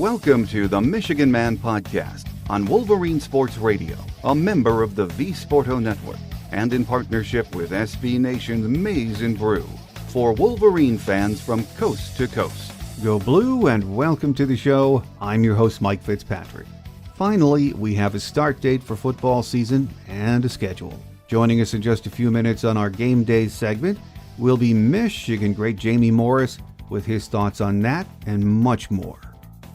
Welcome to the Michigan Man Podcast on Wolverine Sports Radio, a member of the V Sporto Network, and in partnership with SB Nation's Maize and Brew, for Wolverine fans from coast to coast. Go Blue and welcome to the show. I'm your host, Mike Fitzpatrick. Finally, we have a start date for football season and a schedule. Joining us in just a few minutes on our Game Day segment will be Michigan great Jamie Morris with his thoughts on that and much more.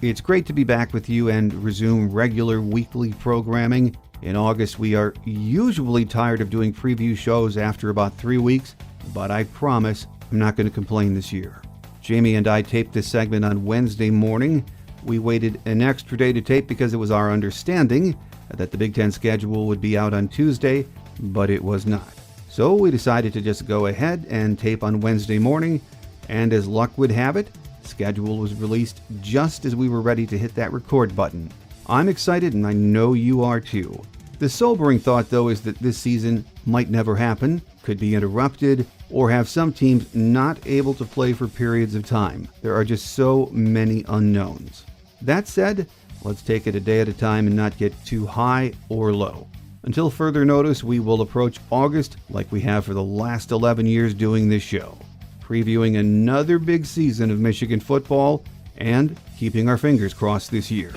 It's great to be back with you and resume regular weekly programming. In August, we are usually tired of doing preview shows after about 3 weeks, but I promise I'm not going to complain this year. Jamie and I taped this segment on Wednesday morning. We waited an extra day to tape because it was our understanding that the Big Ten schedule would be out on Tuesday, but it was not. So we decided to just go ahead and tape on Wednesday morning, and as luck would have it, the schedule was released just as we were ready to hit that record button. I'm excited, and I know you are too. The sobering thought, though, is that this season might never happen, could be interrupted, or have some teams not able to play for periods of time. There are just so many unknowns. That said, let's take it a day at a time and not get too high or low. Until further notice, we will approach August like we have for the last 11 years doing this show, previewing another big season of Michigan football and keeping our fingers crossed this year.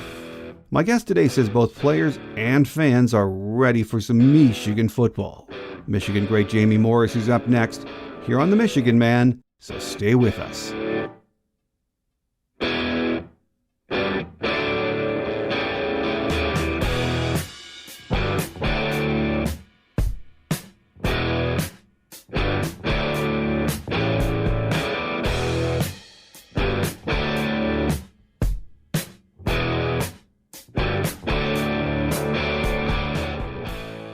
My guest today says both players and fans are ready for some Michigan football. Michigan great Jamie Morris is up next here on The Michigan Man, so stay with us.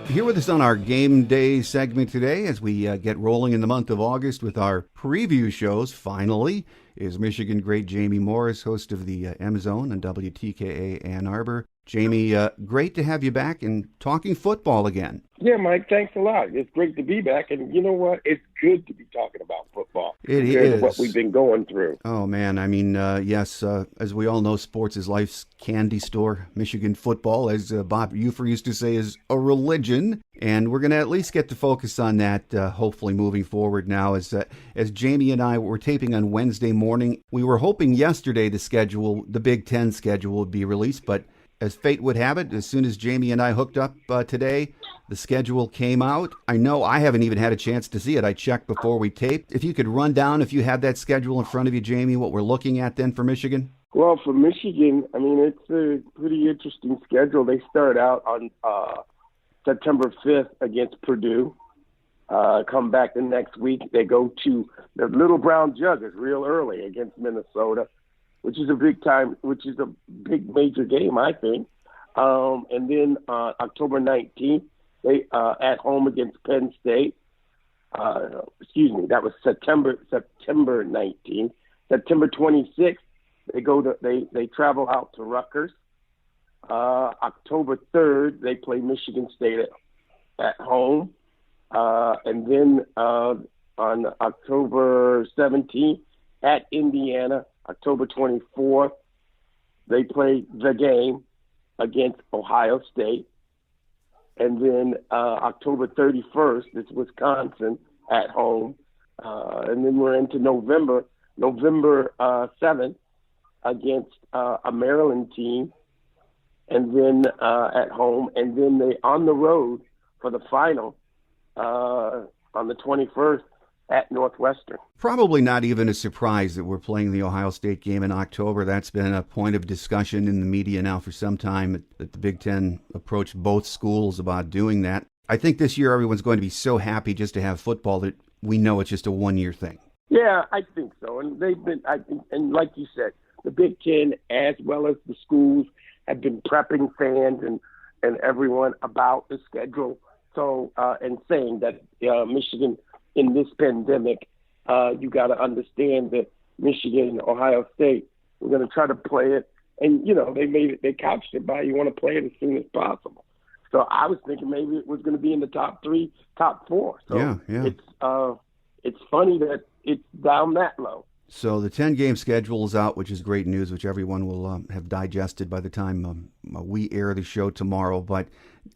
Here with us on our Game Day segment today as we get rolling in the month of August with our preview shows, finally, is Michigan great Jamie Morris, host of the M-Zone on WTKA Ann Arbor. Jamie, great to have you back and talking football again. Yeah, Mike, thanks a lot. It's great to be back. And you know what? It's good to be talking about football. It is. What we've been going through. Oh, man. I mean, yes, as we all know, sports is life's candy store. Michigan football, as Bob Ufer used to say, is a religion. And we're going to at least get to focus on that, hopefully moving forward now. As Jamie and I were taping on Wednesday morning, we were hoping yesterday the Big Ten schedule would be released, but as fate would have it, as soon as Jamie and I hooked up today, the schedule came out. I know I haven't even had a chance to see it. I checked before we taped. If you could run down, if you have that schedule in front of you, Jamie, what we're looking at then for Michigan? Well, for Michigan, I mean, it's a pretty interesting schedule. They start out on September 5th against Purdue. Come back the next week. They go to the Little Brown Juggers real early against Minnesota, which is a big major game, I think. And then October 19th, they at home against Penn State. That was September 19th. September 26th, they travel out to Rutgers. October 3rd, they play Michigan State at home. And then on October 17th, at Indiana. October 24th, they play the game against Ohio State. And then October 31st, it's Wisconsin at home. And then we're into November 7th against a Maryland team. And then at home. And then they on the road for the final on the 21st. At Northwestern. Probably not even a surprise that we're playing the Ohio State game in October. That's been a point of discussion in the media now for some time, that the Big Ten approached both schools about doing that. I think this year everyone's going to be so happy just to have football that we know it's just a one-year thing. Yeah, I think so. And they've been, I think, and like you said, the Big Ten as well as the schools have been prepping fans and everyone about the schedule. So, and saying that Michigan, in this pandemic, you got to understand that Michigan and Ohio State, we're going to try to play it. And, they couched it by you want to play it as soon as possible. So I was thinking maybe it was going to be in the top 4. So yeah. it's funny that it's down that low. So the 10-game schedule is out, which is great news, which everyone will have digested by the time we air the show tomorrow. But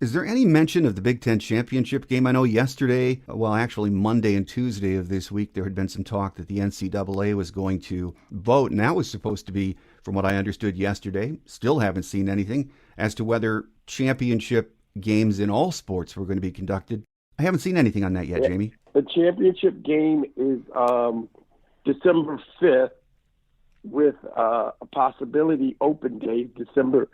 is there any mention of the Big Ten championship game? I know yesterday, well, actually Monday and Tuesday of this week, there had been some talk that the NCAA was going to vote, and that was supposed to be, from what I understood yesterday, still haven't seen anything, as to whether championship games in all sports were going to be conducted. I haven't seen anything on that yet, Jamie. The championship game is December 5th with a possibility open day, December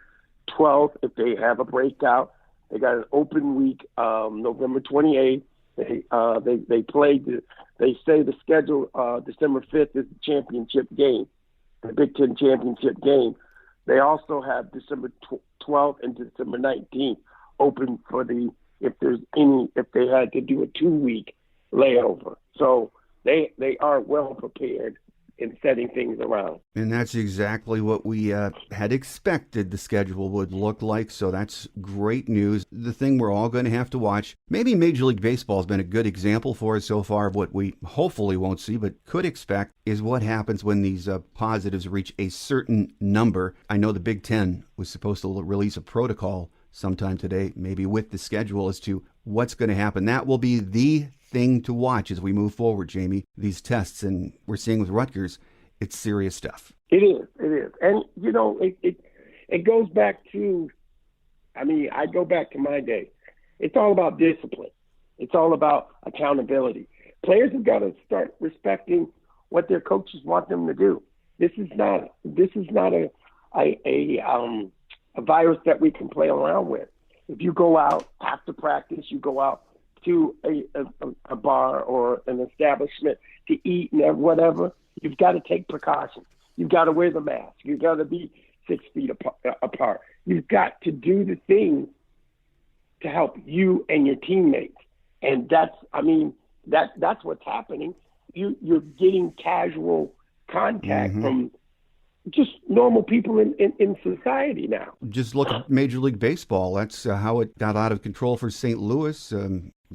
12th, if they have a breakout. They got an open week, November 28th. They played. They say the schedule December 5th is the championship game, the Big Ten championship game. They also have December 12th and December 19th open for if they had to do a 2-week layover. So they are well prepared in setting things around. And that's exactly what we had expected the schedule would look like, so that's great news. The thing we're all going to have to watch, maybe Major League Baseball has been a good example for us so far of what we hopefully won't see but could expect, is what happens when these positives reach a certain number. I know the Big Ten was supposed to release a protocol sometime today, maybe with the schedule, as to what's going to happen. That will be the thing to watch as we move forward, Jamie. These tests, and we're seeing with Rutgers, it's serious stuff. It is. And, it goes back to, I go back to my day. It's all about discipline. It's all about accountability. Players have got to start respecting what their coaches want them to do. This is not a virus that we can play around with. If you go out after practice, you go out to a bar or an establishment to eat and whatever, you've got to take precautions. You've got to wear the mask. You've got to be 6 feet apart. You've got to do the things to help you and your teammates. And that's what's happening. You're getting casual contact from just normal people in society now. Just look at Major League Baseball. That's how it got out of control for St. Louis.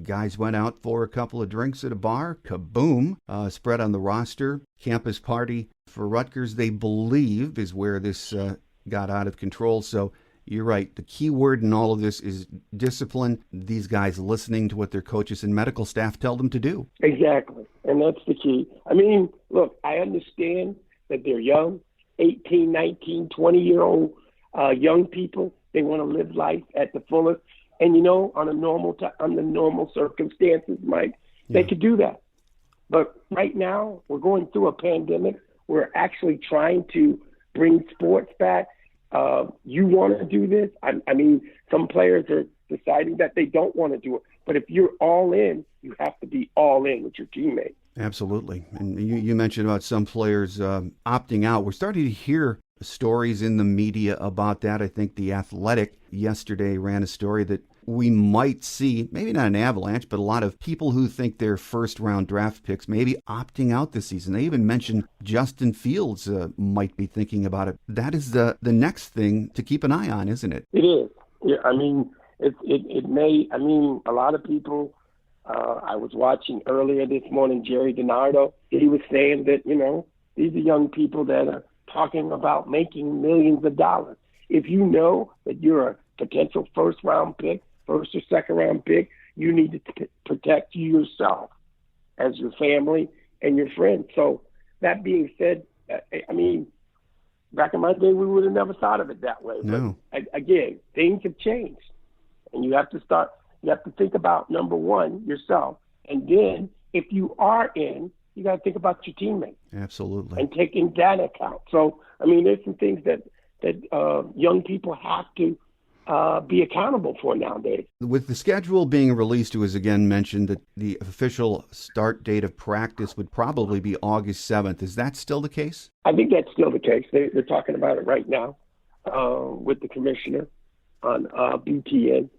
Guys went out for a couple of drinks at a bar. Kaboom. Spread on the roster. Campus party for Rutgers, they believe, is where this got out of control. So you're right. The key word in all of this is discipline. These guys listening to what their coaches and medical staff tell them to do. Exactly. And that's the key. Look, I understand that they're young. 18, 19, 20-year-old young people. They want to live life at the fullest. And, under normal circumstances, Mike, they could do that. But right now, we're going through a pandemic. We're actually trying to bring sports back. You want to do this? Some players are deciding that they don't want to do it. But if you're all in, you have to be all in with your teammates. Absolutely. And you mentioned about some players opting out. We're starting to hear stories in the media about that. I think The Athletic yesterday ran a story that we might see, maybe not an avalanche, but a lot of people who think they're first-round draft picks maybe opting out this season. They even mentioned Justin Fields might be thinking about it. That is the next thing to keep an eye on, isn't it? It is. Yeah, it may. A lot of people. I was watching earlier this morning, Jerry DiNardo. He was saying that, these are young people that are talking about making millions of dollars. If you know that you're a potential first or second round pick, you need to protect yourself as your family and your friends. So that being said, back in my day, we would have never thought of it that way. No. But again, things have changed, and you have to think about, number one, yourself. And then if you are in, you got to think about your teammates. Absolutely. And taking that account. So, there's some things that young people have to be accountable for nowadays. With the schedule being released, it was again mentioned that the official start date of practice would probably be August 7th. Is that still the case? I think that's still the case. They're talking about it right now with the commissioner on BTN.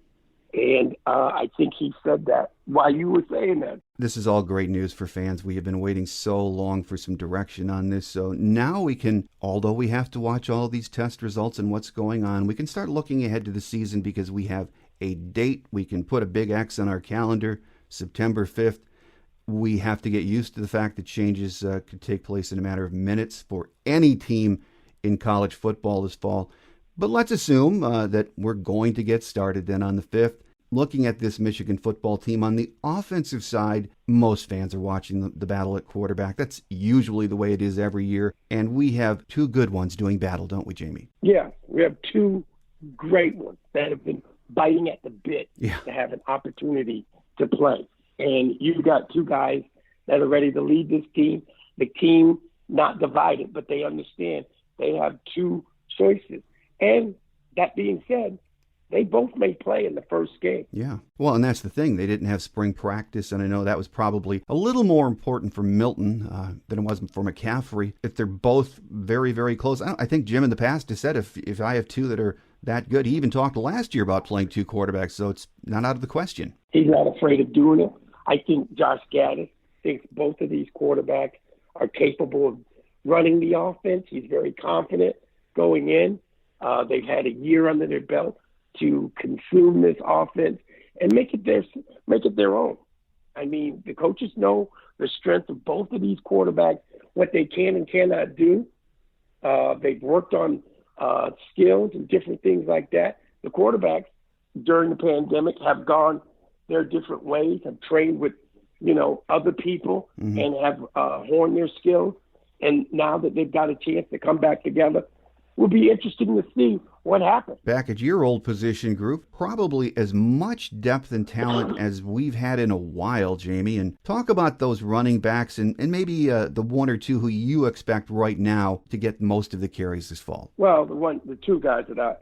And I think he said that while you were saying that. This is all great news for fans. We have been waiting so long for some direction on this. So now we can, although we have to watch all these test results and what's going on, we can start looking ahead to the season because we have a date. We can put a big X on our calendar, September 5th. We have to get used to the fact that changes could take place in a matter of minutes for any team in college football this fall. But let's assume that we're going to get started then on the 5th. Looking at this Michigan football team on the offensive side, most fans are watching the battle at quarterback. That's usually the way it is every year. And we have two good ones doing battle, don't we, Jamie? Yeah, we have two great ones that have been biting at the bit to have an opportunity to play. And you've got two guys that are ready to lead this team. The team not divided, but they understand they have two choices. And that being said, they both may play in the first game. Yeah. Well, and that's the thing. They didn't have spring practice, and I know that was probably a little more important for Milton than it was for McCaffrey. If they're both very, very close, I think Jim in the past has said if I have two that are that good, he even talked last year about playing two quarterbacks, so it's not out of the question. He's not afraid of doing it. I think Josh Gaddis thinks both of these quarterbacks are capable of running the offense. He's very confident going in. They've had a year under their belt to consume this offense and make it their own. I mean, the coaches know the strength of both of these quarterbacks, what they can and cannot do. They've worked on skills and different things like that. The quarterbacks during the pandemic have gone their different ways, have trained with, other people and have honed their skills. And now that they've got a chance to come back together, will be interesting to see what happens. Back at your old position group, probably as much depth and talent as we've had in a while, Jamie. And talk about those running backs and maybe the one or two who you expect right now to get most of the carries this fall. Well, the two guys that are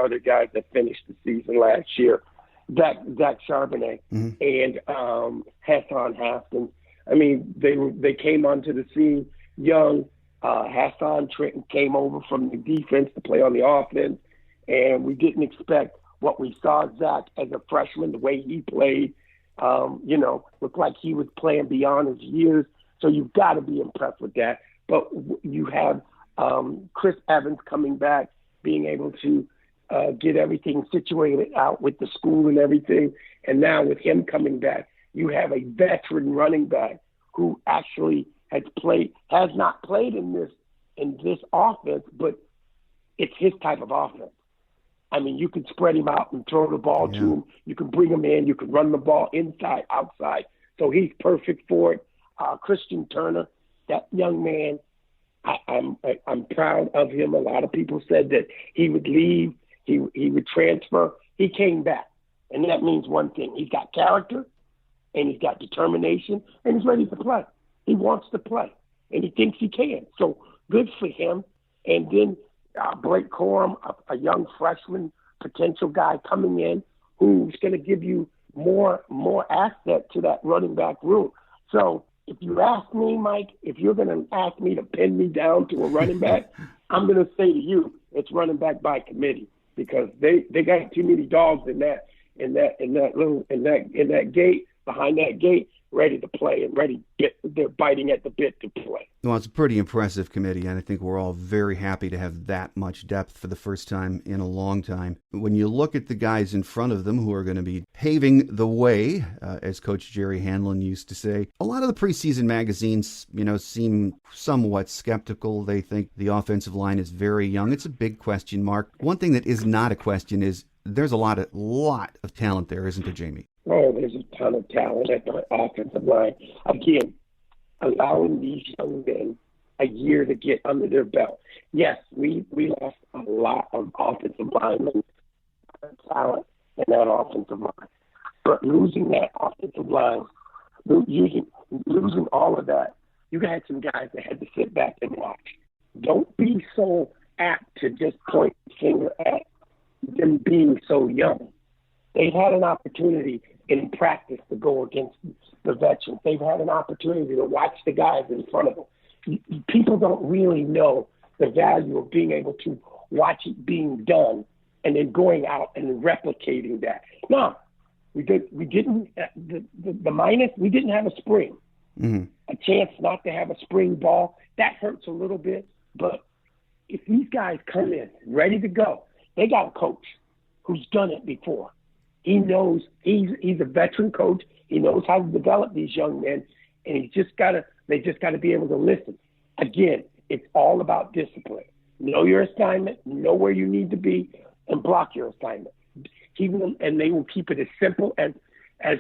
the guys that finished the season last year, Zach Charbonnet and Hassan Haskins. I mean, they came onto the scene young. Hassan Trenton came over from the defense to play on the offense, and we didn't expect what we saw Zach as a freshman, the way he played, looked like he was playing beyond his years. So you've got to be impressed with that. But you have Chris Evans coming back, being able to get everything situated out with the school and everything. And now with him coming back, you have a veteran running back who actually has not played in this offense, but it's his type of offense. I mean, you can spread him out and throw the ball to him. You can bring him in. You can run the ball inside, outside. So he's perfect for it. Christian Turner, that young man, I'm proud of him. A lot of people said that he would leave, he would transfer. He came back, and that means one thing: he's got character, and he's got determination, and he's ready to play. He wants to play, and he thinks he can. So good for him. And then Blake Corum, a young freshman potential guy coming in who's going to give you more asset to that running back room. So if you ask me, Mike, if you're going to ask me to pin me down to a running back, I'm going to say to you, it's running back by committee, because they got too many dogs in that gate, behind that gate, ready to play and they're biting at the bit to play. Well, it's a pretty impressive committee, and I think we're all very happy to have that much depth for the first time in a long time. When you look at the guys in front of them who are going to be paving the way, as Coach Jerry Hanlon used to say, a lot of the preseason magazines, seem somewhat skeptical. They think the offensive line is very young. It's a big question mark. One thing that is not a question is there's a lot of talent there, isn't there, Jamie? Oh, there's a ton of talent at the offensive line. Again, allowing these young men a year to get under their belt. Yes, we lost a lot of offensive linemen, talent in that offensive line. But losing that offensive line, losing all of that, you had some guys that had to sit back and watch. Don't be so apt to just point the finger at them being so young. They've had an opportunity in practice to go against the veterans. They've had an opportunity to watch the guys in front of them. People don't really know the value of being able to watch it being done and then going out and replicating that. Now, we didn't have a spring. A chance not to have a spring ball. That hurts a little bit. But if these guys come in ready to go, they got a coach who's done it before. he knows he's a veteran coach. He knows how to develop these young men, and they just gotta be able to listen. Again, it's all about discipline. Know your assignment, know where you need to be, and block your assignment. And they will keep it as simple as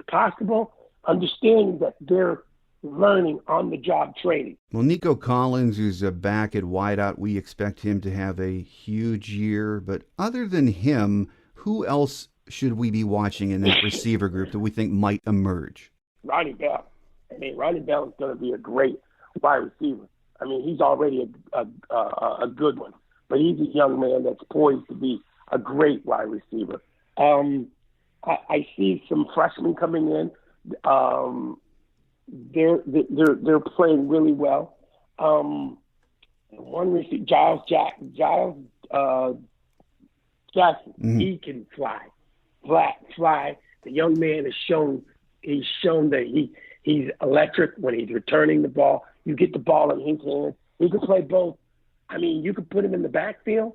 possible, understanding that they're learning on-the-job training. Well, Nico Collins is back at wideout. We expect him to have a huge year. But other than him, who else should we be watching in that receiver group that we think might emerge? Ronnie Bell. I mean, Ronnie Bell is going to be a great wide receiver. I mean, he's already a good one, but he's a young man that's poised to be a great wide receiver. I see some freshmen coming in. They're playing really well. One receiver, Giles Jackson, he can fly. The young man has shown that he's electric when he's returning the ball. You get the ball in his hands. He can play both. I mean, you could put him in the backfield,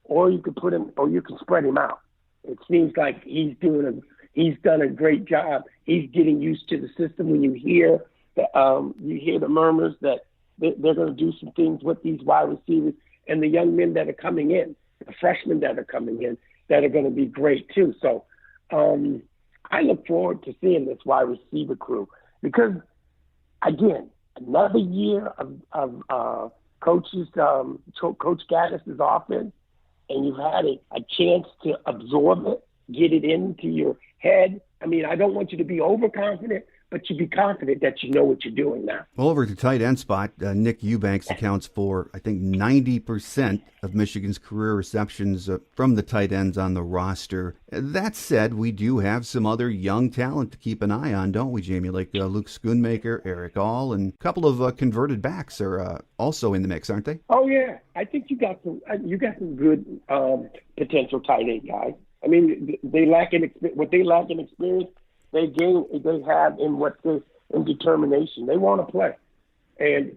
or you can spread him out. It seems like he's done a great job. He's getting used to the system. When you hear the murmurs that they're going to do some things with these wide receivers and the young men that are coming in, the freshmen that are coming in, that are going to be great too. So I look forward to seeing this wide receiver crew because, again, another year of Coach Gaddis' offense, and you've had a chance to absorb it, get it into your head. I mean, I don't want you to be overconfident, but you be confident that you know what you're doing now. Well, over at the tight end spot, Nick Eubanks accounts for, I think, 90% of Michigan's career receptions from the tight ends on the roster. That said, we do have some other young talent to keep an eye on, don't we, Jamie? Like Luke Schoonmaker, Eric All, and a couple of converted backs are also in the mix, aren't they? Oh, yeah. I think you got some good potential tight end guys. I mean, what they lack in experience, they have in determination. They want to play. And,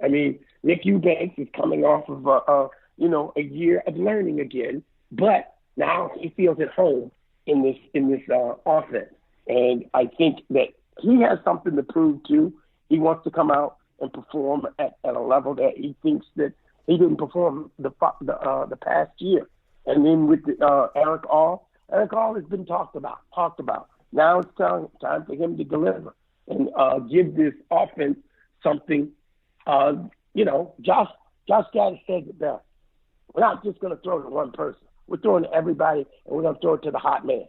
I mean, Nick Eubanks is coming off of, a year of learning again, but now he feels at home in this offense. And I think that he has something to prove too. He wants to come out and perform at a level that he thinks that he didn't perform the past year. And then with Eric All has been talked about. Now it's time for him to deliver and give this offense something. Josh Gaddis says it best. We're not just going to throw to one person. We're throwing to everybody, and we're going to throw it to the hot man,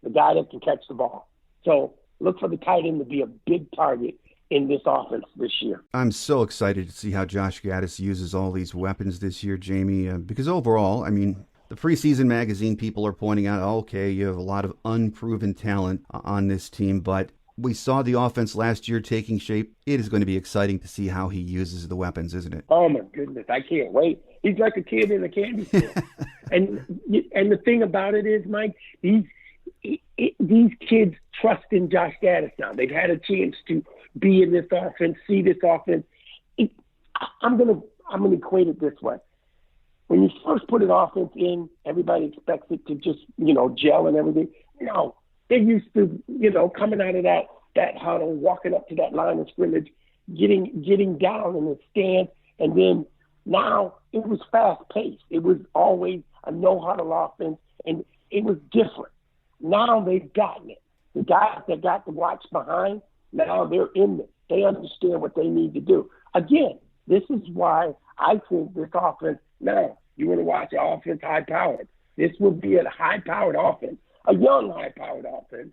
the guy that can catch the ball. So look for the tight end to be a big target in this offense this year. I'm so excited to see how Josh Gaddis uses all these weapons this year, Jamie, because overall, I mean, the preseason magazine people are pointing out, okay, you have a lot of unproven talent on this team, but we saw the offense last year taking shape. It is going to be exciting to see how he uses the weapons, isn't it? Oh, my goodness. I can't wait. He's like a kid in a candy store. and the thing about it is, Mike, these kids trust in Josh Gaddis now. They've had a chance to be in this offense, see this offense. I'm gonna equate it this way. When you first put an offense in, everybody expects it to just, gel and everything. No, they're used to, coming out of that huddle, walking up to that line of scrimmage, getting down in the stand, and then now it was fast-paced. It was always a no-huddle offense, and it was different. Now they've gotten it. The guys that got the watch behind, now they're in it. They understand what they need to do. Again, this is why I think this offense, now, you want to watch an offense high-powered. This will be a high-powered offense, a young high-powered offense,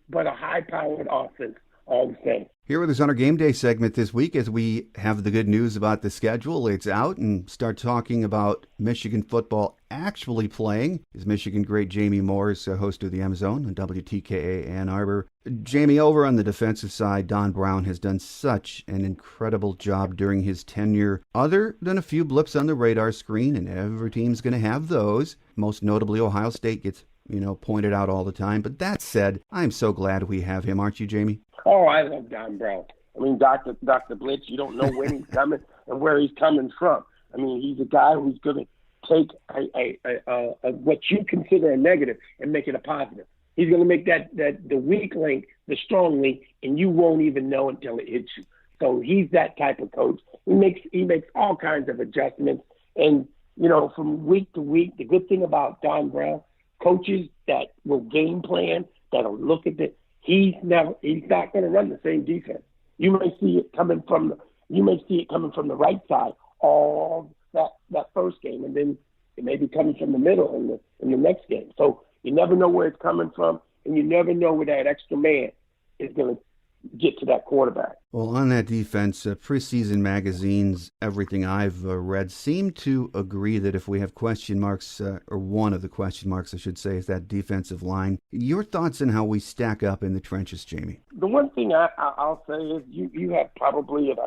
but a high-powered offense all the same. Here with us on our Game Day segment this week, as we have the good news about the schedule, it's out, and start talking about Michigan football actually playing, is Michigan great Jamie Morris, host of the M Zone on WTKA Ann Arbor. Jamie, over on the defensive side, Don Brown has done such an incredible job during his tenure, other than a few blips on the radar screen, and every team's going to have those. Most notably, Ohio State gets pointed out all the time. But that said, I'm so glad we have him, aren't you, Jamie? Oh, I love Don Brown. I mean, Dr. Blitz, you don't know when he's coming and where he's coming from. I mean, he's a guy who's going to take what you consider a negative and make it a positive. He's going to make that the weak link the strong link, and you won't even know until it hits you. So he's that type of coach. He makes all kinds of adjustments, and from week to week. The good thing about Don Brown, coaches that will game plan, that'll look at it. He's not going to run the same defense. You may see it coming from the right side all that first game, and then it may be coming from the middle in the next game. So you never know where it's coming from, and you never know where that extra man is going to get to that quarterback. Well, on that defense, preseason magazines, everything I've read, seem to agree that if we have question marks, or one of the question marks, I should say, is that defensive line. Your thoughts on how we stack up in the trenches, Jamie? The one thing I'll say is you have probably, and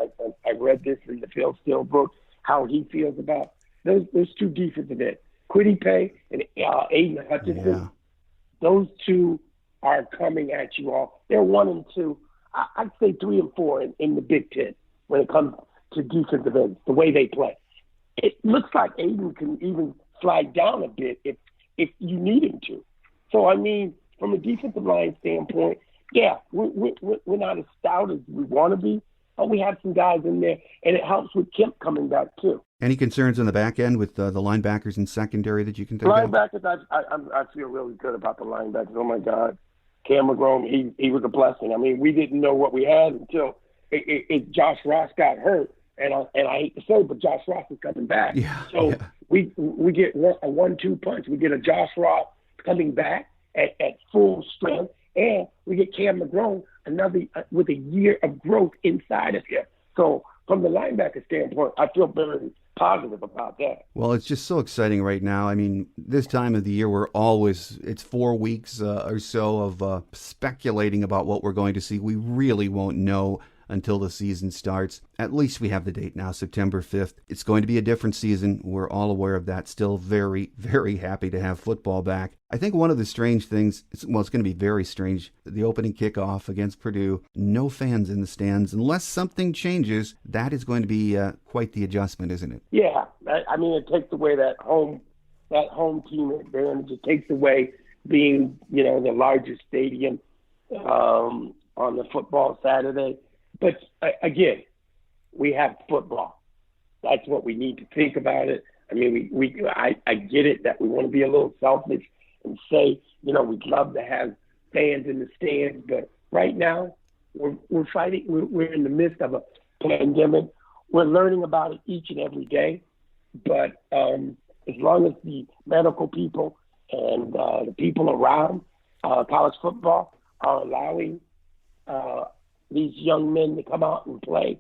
I read this in the Phil Steele book, how he feels about those two defensive ends, Kwity Paye and Aiden Hutchinson. Yeah. Those two are coming at you all. They're 1 and 2. I'd say 3 and 4 in the Big Ten when it comes to defensive ends, the way they play. It looks like Aiden can even slide down a bit if you need him to. So, I mean, from a defensive line standpoint, yeah, we're not as stout as we want to be, but we have some guys in there, and it helps with Kemp coming back too. Any concerns on the back end with the linebackers and secondary that you can think of? Linebackers, I feel really good about the linebackers. Oh, my God. Cam McGrone, he was a blessing. I mean, we didn't know what we had until Josh Ross got hurt, and I hate to say it, but Josh Ross is coming back. Yeah, so yeah. we get a 1-2 punch. We get a Josh Ross coming back at full strength, and we get Cam McGrone another with a year of growth inside of him. So from the linebacker standpoint, I feel very positive about that. Well, it's just so exciting right now. I mean, this time of the year, it's 4 weeks or so of speculating about what we're going to see. We really won't know until the season starts. At least we have the date now, September 5th. It's going to be a different season. We're all aware of that. Still very, very happy to have football back. I think one of the strange things, it's going to be very strange, the opening kickoff against Purdue, no fans in the stands. Unless something changes, that is going to be quite the adjustment, isn't it? Yeah. I mean, it takes away that home team advantage. It takes away being, the largest stadium on the football Saturday. But again, we have football. That's what we need to think about it. I mean, I get it that we want to be a little selfish and say, we'd love to have fans in the stands, but right now we're fighting. We're in the midst of a pandemic. We're learning about it each and every day. But as long as the medical people and the people around college football are allowing these young men to come out and play,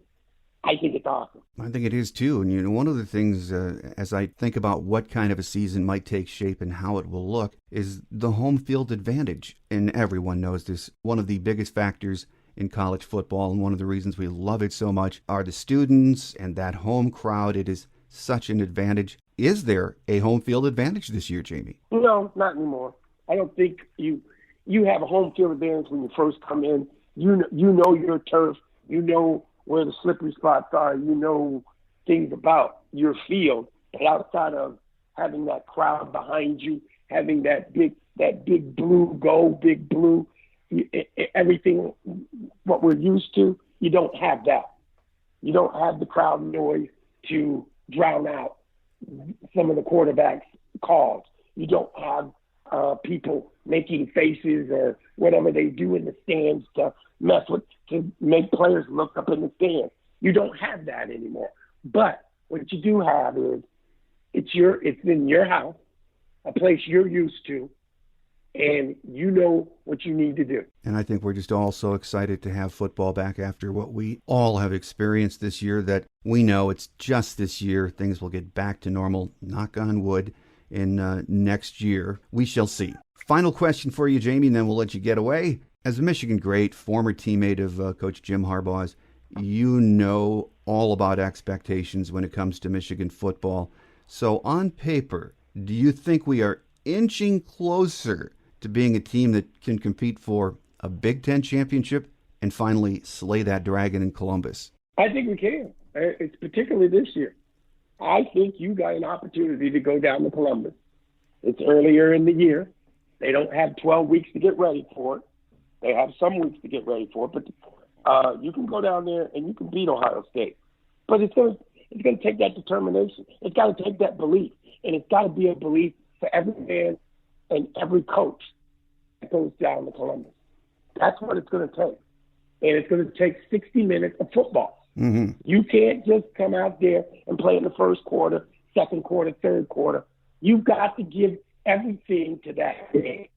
I think it's awesome. I think it is too. And one of the things, as I think about what kind of a season might take shape and how it will look, is the home field advantage. And everyone knows this. One of the biggest factors in college football, and one of the reasons we love it so much, are the students and that home crowd. It is such an advantage. Is there a home field advantage this year, Jamie? No, not anymore. I don't think you have a home field advantage when you first come in. You know your turf. You know where the slippery spots are. You know things about your field. But outside of having that crowd behind you, having that big blue, big blue, everything what we're used to, you don't have that. You don't have the crowd noise to drown out some of the quarterback's calls. You don't have people making faces or whatever they do in the stands to make players look up in the stands. You don't have that anymore. But what you do have is it's in your house, a place you're used to, and you know what you need to do. And I think we're just all so excited to have football back after what we all have experienced this year, that we know it's just this year. Things will get back to normal, knock on wood, in next year. We shall see. Final question for you, Jamie, and then we'll let you get away. As a Michigan great, former teammate of Coach Jim Harbaugh's, you know all about expectations when it comes to Michigan football. So on paper, do you think we are inching closer to being a team that can compete for a Big Ten championship and finally slay that dragon in Columbus? I think we can. It's particularly this year. I think you got an opportunity to go down to Columbus. It's earlier in the year. They don't have 12 weeks to get ready for it. They have some weeks to get ready for it, but you can go down there and you can beat Ohio State. But it's going to take that determination. It's got to take that belief, and it's got to be a belief for every man and every coach that goes down to Columbus. That's what it's going to take, and it's going to take 60 minutes of football. Mm-hmm. You can't just come out there and play in the first quarter, second quarter, third quarter. You've got to give everything to that game.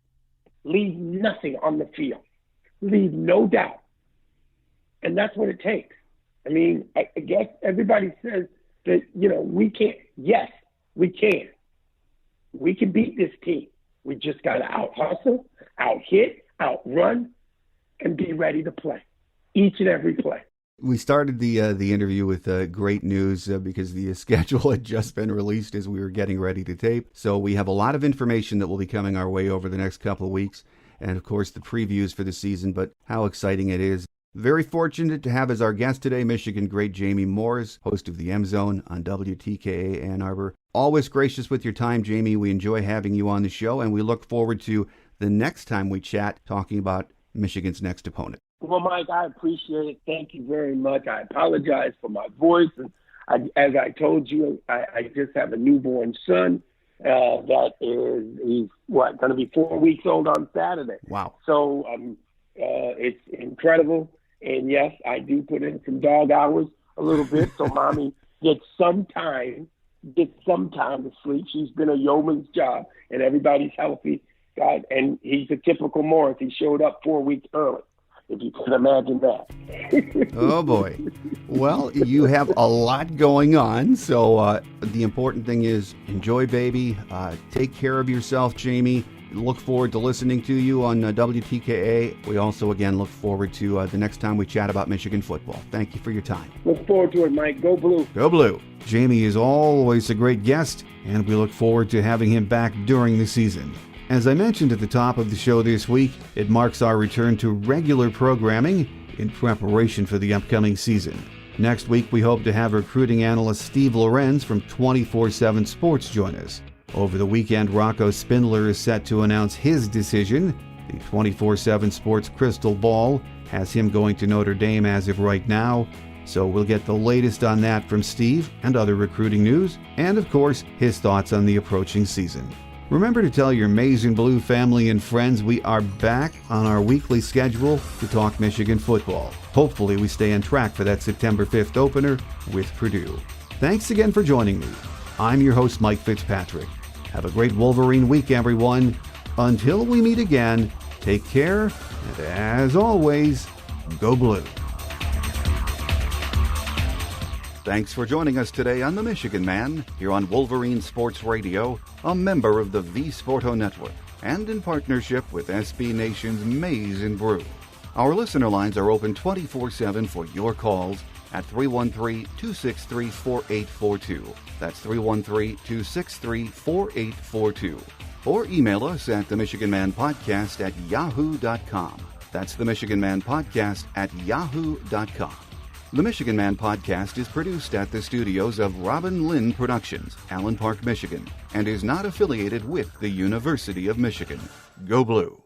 Leave nothing on the field. Leave no doubt. And that's what it takes. I mean, I guess everybody says that, we can't. Yes, we can. We can beat this team. We just got to out-hustle, out-hit, out-run, and be ready to play each and every play. We started the interview with great news because the schedule had just been released as we were getting ready to tape. So we have a lot of information that will be coming our way over the next couple of weeks. And, of course, the previews for the season. But how exciting it is. Very fortunate to have as our guest today Michigan great Jamie Morris, host of the M Zone on WTKA Ann Arbor. Always gracious with your time, Jamie. We enjoy having you on the show, and we look forward to the next time we chat talking about Michigan's next opponent. Well, Mike, I appreciate it. Thank you very much. I apologize for my voice. And as I told you, I just have a newborn son he's going to be 4 weeks old on Saturday. Wow. So it's incredible. And yes, I do put in some dog hours a little bit, so mommy gets some time to sleep. She's been a yeoman's job, and everybody's healthy. God, and he's a typical Morris. He showed up 4 weeks early, if you can imagine that. Oh, boy. Well, you have a lot going on, so the important thing is enjoy, baby. Take care of yourself, Jamie. Look forward to listening to you on WTKA. We also, again, look forward to the next time we chat about Michigan football. Thank you for your time. Look forward to it, Mike. Go Blue. Go Blue. Jamie is always a great guest, and we look forward to having him back during the season. As I mentioned at the top of the show this week, it marks our return to regular programming in preparation for the upcoming season. Next week, we hope to have recruiting analyst Steve Lorenz from 24/7 Sports join us. Over the weekend, Rocco Spindler is set to announce his decision. The 24/7 Sports crystal ball has him going to Notre Dame as of right now. So we'll get the latest on that from Steve and other recruiting news, and of course, his thoughts on the approaching season. Remember to tell your Maize and Blue family and friends we are back on our weekly schedule to talk Michigan football. Hopefully we stay on track for that September 5th opener with Purdue. Thanks again for joining me. I'm your host, Mike Fitzpatrick. Have a great Wolverine week, everyone. Until we meet again, take care, and as always, go Blue. Thanks for joining us today on The Michigan Man, here on Wolverine Sports Radio, a member of the V Sporto Network, and in partnership with SB Nation's Maize and Brew. Our listener lines are open 24/7 for your calls at 313-263-4842. That's 313-263-4842. Or email us at themichiganmanpodcast@yahoo.com. That's themichiganmanpodcast@yahoo.com. The Michigan Man Podcast is produced at the studios of Robin Lynn Productions, Allen Park, Michigan, and is not affiliated with the University of Michigan. Go Blue!